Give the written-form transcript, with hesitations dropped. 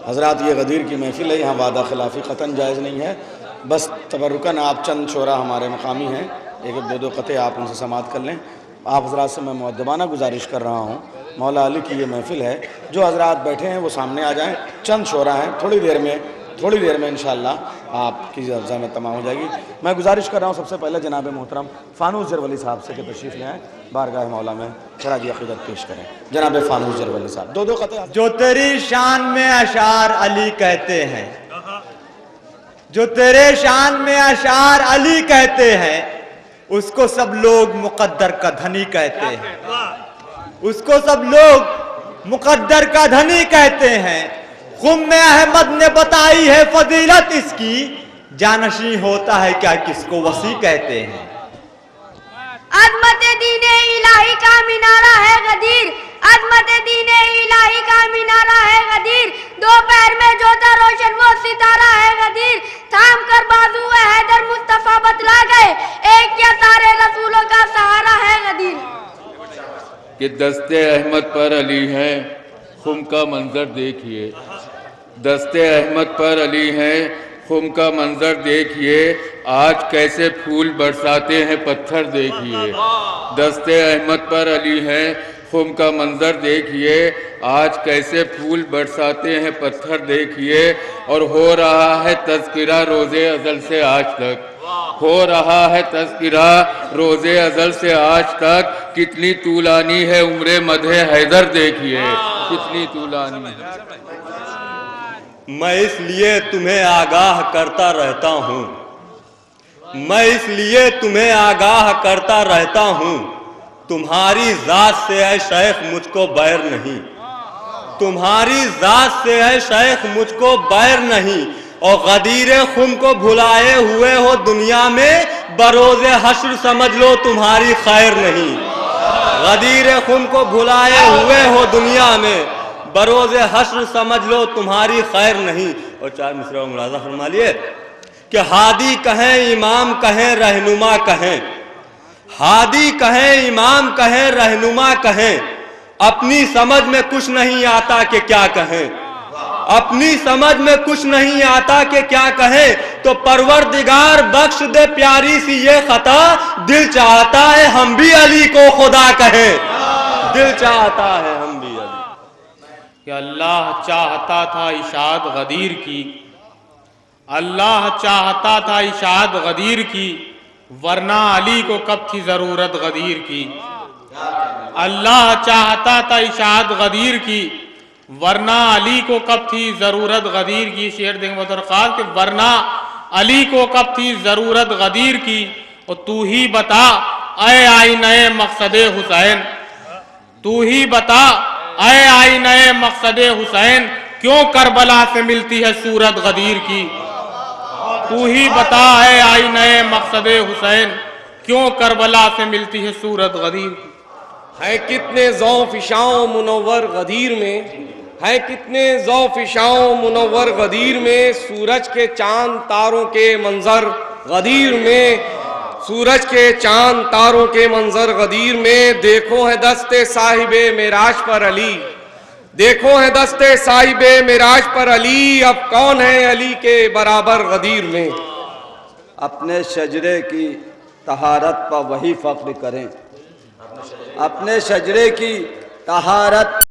حضرات یہ غدیر کی محفل ہے، یہاں وعدہ خلافی قطعاً جائز نہیں ہے، بس تبرکاً آپ چند شعراء ہمارے مقامی ہیں، ایک دو دو قطعے آپ ان سے سماعت کر لیں۔ آپ حضرات سے میں مؤدبانہ گزارش کر رہا ہوں، مولا علی کی یہ محفل ہے، جو حضرات بیٹھے ہیں وہ سامنے آ جائیں، چند شعراء ہیں، تھوڑی دیر میں انشاءاللہ آپ کی زحمت تمام ہو جائے گی۔ میں گزارش کر رہا ہوں سب سے پہلے جناب محترم فانوس زرولی صاحب سے کہ تشریف لے آئیں، بارگاہ مولا میں خراج عقیدت پیش کریں۔ جناب فانوس زرولی صاحب دو قطعے۔ جو تیری شان میں اشعار علی کہتے ہیں، جو تیرے شان میں اشعار علی کہتے ہیں، اس کو سب لوگ مقدر کا دھنی کہتے ہیں، اس کو سب لوگ مقدر کا دھنی کہتے ہیں۔ خم میں احمد نے بتائی ہے فضیلت اس کی، جانشین ہوتا ہے کیا کس کو وسیع کہتے ہیں۔ عظمت دین الہی کا مینارہ ہے غدیر، عظمت دین الہی کا مینارہ ہے غدیر، دو پیر میں جو تھا روشن وہ ستارہ ہے غدیر، تھام کر بازو حیدر مصطفیٰ بتلا گئے، ایک یا سارے رسولوں کا سہارا ہے غدیر۔ کہ دست احمد پر علی ہے، خم کا منظر دیکھیے، دست احمد پر علی ہے، خم کا منظر دیکھیے، آج کیسے پھول برساتے ہیں پتھر دیکھیے، دست احمد پر علی ہے، خم کا منظر دیکھیے، آج کیسے پھول برساتے ہیں پتھر دیکھیے، اور ہو رہا ہے تذکرہ روز ازل سے آج تک، ہو رہا ہے تذکرہ روز ازل سے آج تک، کتنی طولانی ہے عمر مدح حیدر دیکھیے، کتنی طولانی ہے۔ میں اس لیے تمہیں آگاہ کرتا رہتا ہوں، میں اس لیے تمہیں آگاہ کرتا رہتا ہوں، تمہاری ذات سے اے شیخ مجھ کو بیر نہیں، تمہاری ذات سے اے شیخ مجھ کو بیر نہیں، اور غدیر خم کو بھلائے ہوئے ہو دنیا میں، بروز حشر سمجھ لو تمہاری خیر نہیں، غدیر خم کو بھلائے ہوئے ہو دنیا میں، بروز حشر سمجھ لو تمہاری خیر نہیں۔ اور چار مصرعہ ملاحظہ فرما لیے کہ ہادی کہیں امام کہیں رہنما کہیں، ہادی کہیں امام کہیں رہنما کہیں، اپنی سمجھ میں کچھ نہیں آتا کہ کیا کہیں، اپنی سمجھ میں کچھ نہیں آتا کہ کیا کہیں، تو پروردگار بخش دے پیاری سی یہ خطا، دل چاہتا ہے ہم بھی علی کو خدا کہیں، دل چاہتا ہے ہم بھی علی۔ کہ اللہ چاہتا تھا اشاعت غدیر کی، اللہ چاہتا تھا اشاعت غدیر کی، ورنہ علی کو کب تھی ضرورت غدیر کی، اللہ چاہتا تھا اشاعت غدیر کی، ورنہ علی کو کب تھی ضرورت غدیر کی۔ شعر دیں گے کہ ورنہ علی کو کب تھی ضرورت غدیر کی، اور تو ہی بتا اے آئینہ مقصد حسین، تو ہی بتا اے آئینہ مقصد حسین، کیوں کربلا سے ملتی ہے صورت غدیر کی، تو ہی بتا اے آئینہ مقصد حسین، کیوں کربلا سے ملتی ہے صورت غدیر کی۔ ہے کتنے ذوف شاؤں منور غدیر میں، ہے کتنے ذوف شاؤں منور غدیر میں، سورج کے چاند تاروں کے منظر غدیر میں، سورج کے چاند تاروں کے منظر غدیر میں، دیکھو ہے دست صاحب معراج پر علی، دیکھو ہے دست صاحب معراج پر علی، اب کون ہے علی کے برابر غدیر میں۔ اپنے شجرے کی طہارت پر وہی فخر کریں، اپنے شجرے کی طہارت